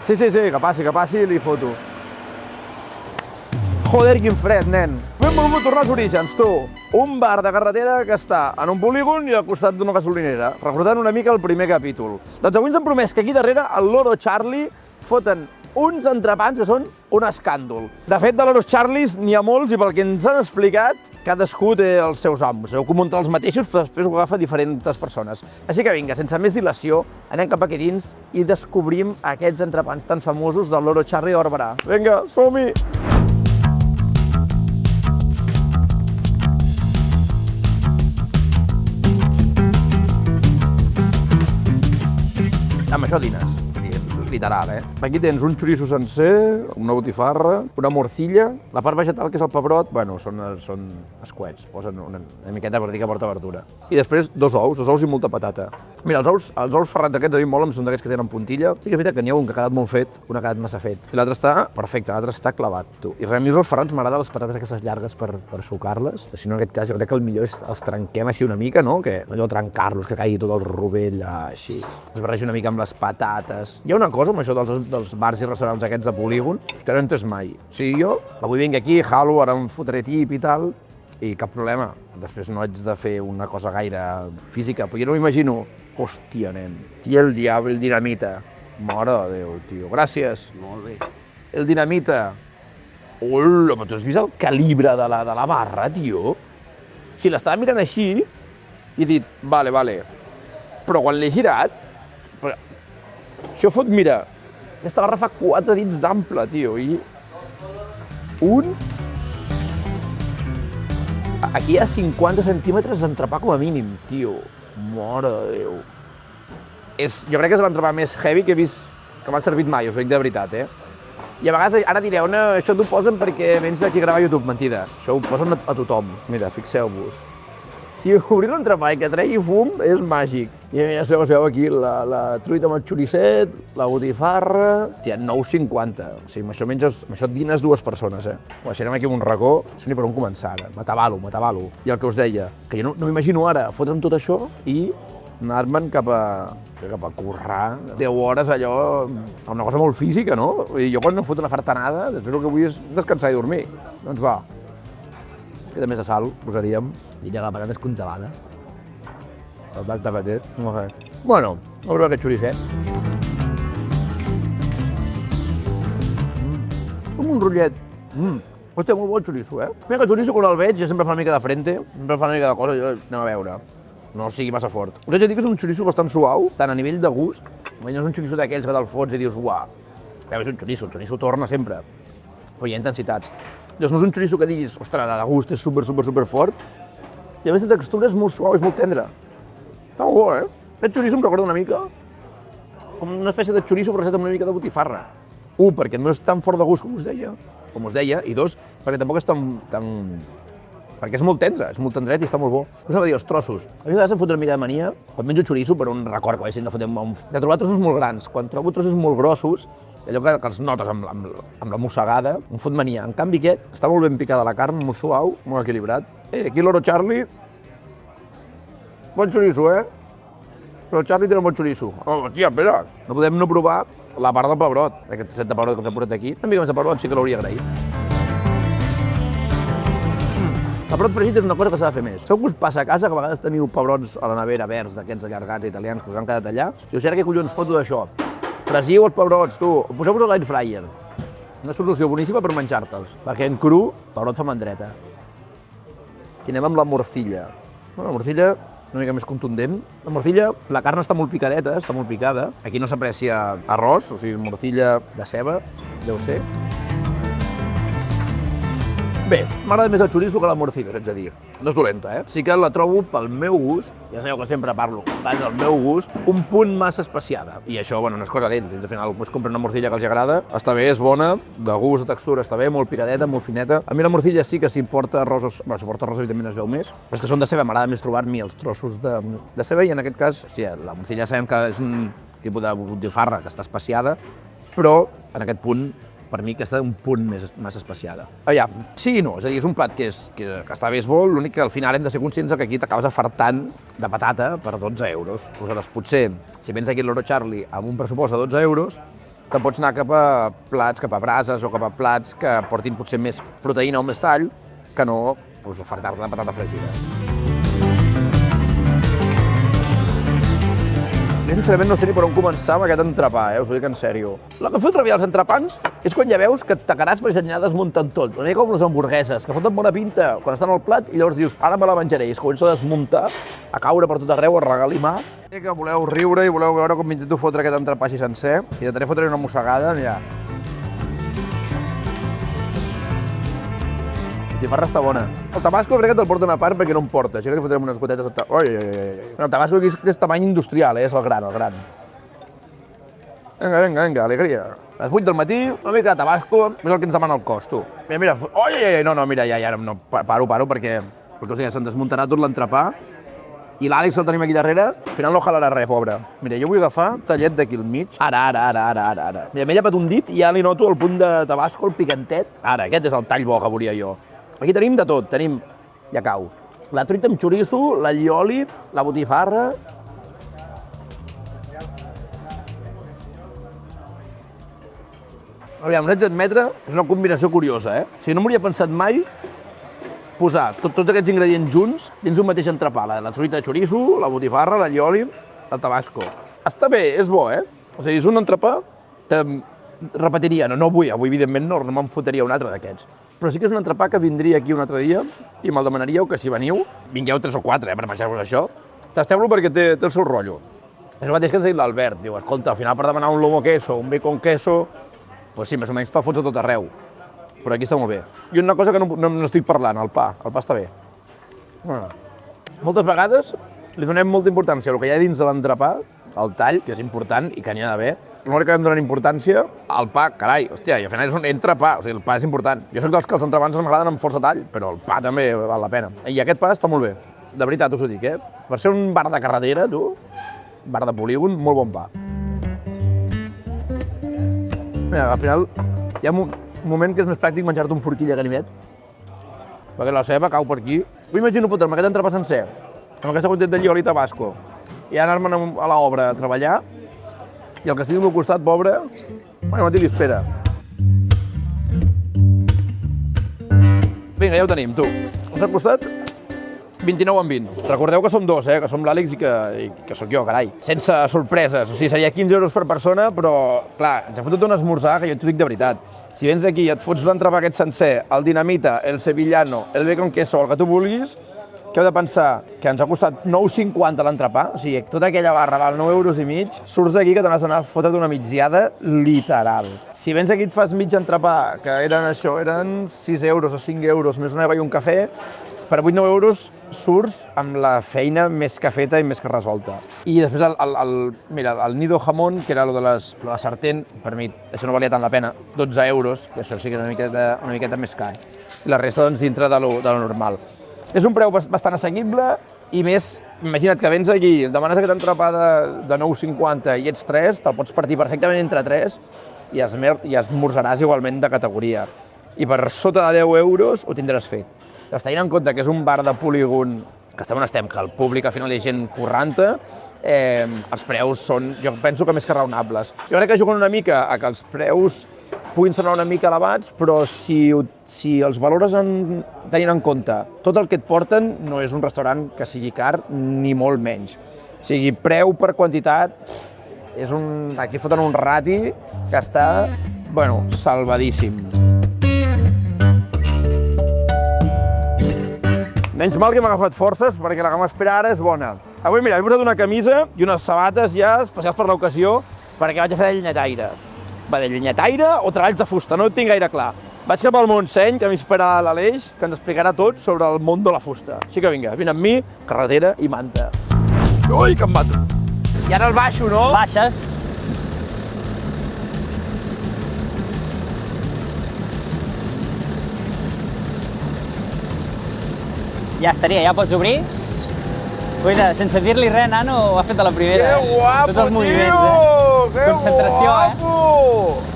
Sí, que passi i li foto. Joder, quin fred, nen. Ben volgut tornar als orígens, tu. Un bar de carretera que està en un polígon i al costat d'una gasolinera, recordant una mica el primer capítol. Doncs avui ens han promès que aquí darrere, al Loro Charlie, foten uns entrepans que són un escàndol. De fet, de Loro Charlies n'hi ha molts i pel que ens han explicat, cadascú té els seus amos. Heu muntar els mateixos, però després ho agafa diferents persones. Així que vinga, sense més dilació, anem cap aquí dins i descobrim aquests entrepans tan famosos del Loro Charlie de Barberà. Vinga, som-hi! Amb això dines, literal, Aquí tens un xoriço sencer, una botifarra, una morcilla, la part vegetal, que és el pebrot, bueno, són escuets, posen una miqueta per dir que porta verdura. I després dos ous i molta patata. Mira, els ous ferrats aquests a mi molen, són d'aquests que tenen puntilla. Sí que és veritat que n'hi ha un que ha quedat molt fet, un ha quedat massa fet. I l'altre està perfecte, l'altre està clavat, tu. I res, a mi els ferrats m'agraden les patates aquestes llargues per sucar-les. Si no, en aquest cas, jo crec que el millor és els trenquem així una mica, no? Que allò trencar-los, que caigui tot el rovell, així. Es barreja una mica amb les patates. Hi ha una cosa amb això dels bars i restaurants aquests de polígon que no he entès mai. O sigui, jo avui vinc aquí, jalo, ara em fotré tip i tal, i cap problema. Després no haig de fer una cosa gaire física, però jo no m'imagino. Hòstia, nen. Tia, el diable, el dinamita. Mare de Déu, tio. Gràcies. Molt bé. El dinamita. Hola, però tu has vist el calibre de la barra, tio? Si l'estava mirant així, i he dit, vale. Però quan l'he girat, això fot, mira, aquesta barra fa 4 dits d'ample, tio, i Aquí hi ha 50 centímetres d'entrepà com a mínim, tio. Mare de Déu. Jo crec que és l'entrepà més heavy que he vist, que m'han servit mai, us ho dic de veritat, I a vegades, ara direu, això t'ho posen perquè vens d'aquí a gravar a YouTube. Mentida, això ho posen a tothom. Mira, fixeu-vos. Si obrir l'entrepà i que tregui fum és màgic. I ja sabeu aquí la truita amb el xoricet, la botifarra... Hòstia, 9,50. O sigui, amb això et dines 2 persones, Ho deixarem aquí en un racó, no ni per on començar ara. M'atabalo. I el que us deia, que jo no m'imagino ara fotre'm tot això i anar-me'n cap a currar 10 hores allò, una cosa molt física, no? I jo quan no foto una fartanada, després el que vull és descansar i dormir. Doncs va. Queda més de sal, posaríem. I la patata és congelada. El black tapatet, no sé. Bueno, a veure aquest xoricet. Com un rotllet. Hòstia, molt bo el xoriço, Mira que el xoriço quan el veig ja sempre fa una mica de frente, sempre fa una mica de cosa, anem a veure. No sigui massa fort. Us haig de dir que és un xoriço bastant suau, tant a nivell de gust, no és un xoriço d'aquells que te'l fots i dius, uah, és un xoriço torna sempre, però hi ha intensitats. Llavors no és un xoriço que diguis, ostres, de gust és super fort, i a més la textura és molt suau, és molt tendra. Està molt bo, Aquest xoriço em recorda una mica com una espècie de xoriço barrejat amb una mica de botifarra. Perquè no és tan fort de gust com us deia, i 2, perquè tampoc és tan... perquè és molt tendre, és molt tendret i està molt bo. Us anava a dir, els trossos. A mi a vegades em fot una mica de mania, quan menjo xoriço, per un record que vaig de trobar trossos molt grans. Quan trobo trossos molt grossos, allò que els notes amb la mossegada, em fot mania. En canvi aquest, està molt ben picada la carn, molt suau, molt equilibrat. Aquí Loro Charlie, bon xoriço, Loro Charlie té un bon xoriço. Tia, espera, no podem no provar la part del pebrot, aquest set de pebrot que t'he posat aquí. Una mica més de pebrot sí que l'hauria agraït. El pebrot fregit és una cosa que s'ha de fer més. Sabeu que us passa a casa que a vegades teniu pebrots a la nevera verds d'aquests allargats italians que us han quedat allà? I us ara què collons foto d'això? Fregiu els pebrots, tu, poseu-vos a l'air fryer. Una solució boníssima per menjar-te'ls, perquè en cru, pebrot fa mandreta. I anem amb la morcilla. La morcilla una mica més contundent. La morcilla, la carn està molt picadeta, està molt picada. Aquí no s'aprecia arròs, o sigui, morcilla de ceba, deu ser. Bé, m'agrada més el xoriço que la morcilla, haig de dir. No és dolenta, Sí que la trobo, pel meu gust, ja sabeu que sempre parlo, pel meu gust, un punt massa especiada. I això, bueno, no és cosa d'ells, al final pots comprar una morcilla que els agrada, està bé, és bona, de gust, de textura, està bé, molt piradeta, molt fineta. A mi la morcilla sí que si porta arròs, bueno, si porta arròs evidentment es veu més, però és que són de ceba, m'agrada més trobar-m'hi els trossos de ceba i en aquest cas, sí, la morcilla sabem que és un tipus de botifarra que està especiada, però en aquest punt per mi que està un punt més especiada. Aviam, sí i no, és a dir, és un plat que està bé, és bo, l'únic que al final hem de ser conscients que aquí t'acabes afartant de patata per 12 euros. Aleshores, potser, si vens aquí al Loro Charlie amb un pressupost de 12 euros, te'n pots anar cap a plats, cap a brases o cap a plats que portin potser més proteïna o més tall que no ofertar-te de patata fregida. Jo sincerament no sé ni per on començar amb aquest entrepà, us ho dic en sèrio. La que fot rabiar els entrepans és quan ja veus que et tacaràs perquè ja desmunten tot. Una mica com les hamburgueses, que foten bona pinta quan estan al plat i llavors dius, ara me la menjaré, i es comença a desmuntar, a caure per tot arreu, a regalimar. Que voleu riure i voleu veure com intento fotre aquest entrepà així sencer, i intentaré fotre una mossegada, mira. La botifarra està bona. El tabasco crec que te'l porten a part perquè no em porta, així que li fotrem unes gotetes de El tabasco aquí és tamany industrial, és el gran. Vinga, alegria. A les 8 del matí, una mica de tabasco, és el que ens demana el cos, tu. Mira, mira, ja, no, paro, perquè o sigui, se'n desmuntarà tot l'entrepà i l'Àlex el tenim aquí darrere, al final no jalarà res, pobre. Mira, jo vull agafar tallet d'aquí al mig. Ara. Mira, m'he llepat un dit i ja li noto el punt de tabasco, el picantet. Ara, aquest és el tall bo que volia jo. Aquí tenim de tot, ja cau, la truita amb xoriço, l'allioli, la botifarra. Aviam, haig d'admetre, és una combinació curiosa, O sigui, no m'hauria pensat mai posar tots aquests ingredients junts dins un mateix entrepà, la truita de xoriço, la botifarra, l'allioli, el tabasco. Està bé, és bo, O sigui, és un entrepà que repetiria, no avui evidentment no me'n fotria un altre d'aquests. Però sí que és un entrepà que vindria aquí un altre dia i me'l demanaríeu que si veniu, vingueu 3 o 4 per menjar-vos això. Tasteu-lo perquè té el seu rotllo. És el mateix que ens ha dit l'Albert, diu, escolta, al final per demanar un lomo queso, un bacon queso, doncs sí, més o menys te'l fots a tot arreu. Però aquí està molt bé. I una cosa que no estic parlant, el pa està bé. Moltes vegades li donem molta importància al que hi ha dins de l'entrepà, el tall, que és important i que n'hi ha d'haver. No li acabem donant importància al pa, carai, hòstia, i al final és un entrepà, o sigui, el pa és important. Jo soc dels que els entrepans m'agraden amb força tall, però el pa també val la pena. I aquest pa està molt bé, de veritat us ho dic, Per ser un bar de carretera, bar de polígon, molt bon pa. Mira, al final hi ha un moment que és més pràctic menjar-te un forquilla de ganivet, perquè la ceba cau per aquí. M'imagino fotre'm aquest entrepà sencer, amb aquesta quantitat de llioli i tabasco, i anar-me'n a l'obra a treballar, i el que estigui al meu costat, pobre, no li espera. Vinga, ja ho tenim, tu. Al seu costat, 29 en 20. Recordeu que som dos, que som l'Àlex i que sóc jo, carai. Sense sorpreses, o sigui, seria 15 euros per persona, però, clar, ens ha fotut un esmorzar que jo t'ho dic de veritat. Si vens aquí i et fots l'entrepà aquest sencer, el dinamita, el sevillano, el bacon queso, el que tu vulguis, que heu de pensar que ens ha costat 9,50 l'entrepà, o sigui, tota aquella barra val 9,5 euros, surts d'aquí que t'has d'anar a fotre't una migdiada literal. Si vens aquí i et fas mig entrepà, que eren 6 euros o 5 euros, més una aigua i un cafè, per 8-9 euros surts amb la feina més que feta i més que resolta. I després el nido jamón, que era lo de la sartén, per mi això no valia tant la pena, 12 euros, que això sí que és una miqueta més car. I la resta, doncs, dintre de lo normal. És un preu bastant assequible i més, imagina't que vens aquí, demanes aquest entrepà de 9,50 i ets 3, te'l pots partir perfectament entre 3 i esmorzaràs igualment de categoria. I per sota de 10 euros ho tindràs fet. Tenint en compte que és un bar de polígon, que estem on estem, que el públic al final hi ha gent correnta, els preus són, jo penso que més que raonables. Jo crec que juguen una mica a que els preus puguin sonar una mica elevats, però si els valores tenint en compte tot el que et porten, no és un restaurant que sigui car ni molt menys. O sigui, preu per quantitat, aquí foten un rati que està, salvadíssim. Menys mal que m'ha agafat forces, perquè la que m'espera ara és bona. Avui, mira, he posat una camisa i unes sabates ja especials per l'ocasió, perquè vaig a fer de llenyataire. Va, de llenyataire o treballs de fusta, no ho tinc gaire clar. Vaig cap al Montseny, que m'espera l'Aleix, que ens explicarà tot sobre el món de la fusta. Així que vinga, vine amb mi, carretera i manta. Ui, que em mato! I ara el baixo, no? Baixes. Ja estaria, ja pots obrir. Cuida, sense dir-li res, nano, ho ha fet a la primera. Que guapo, tots els moviments, tio! Que concentració, guapo!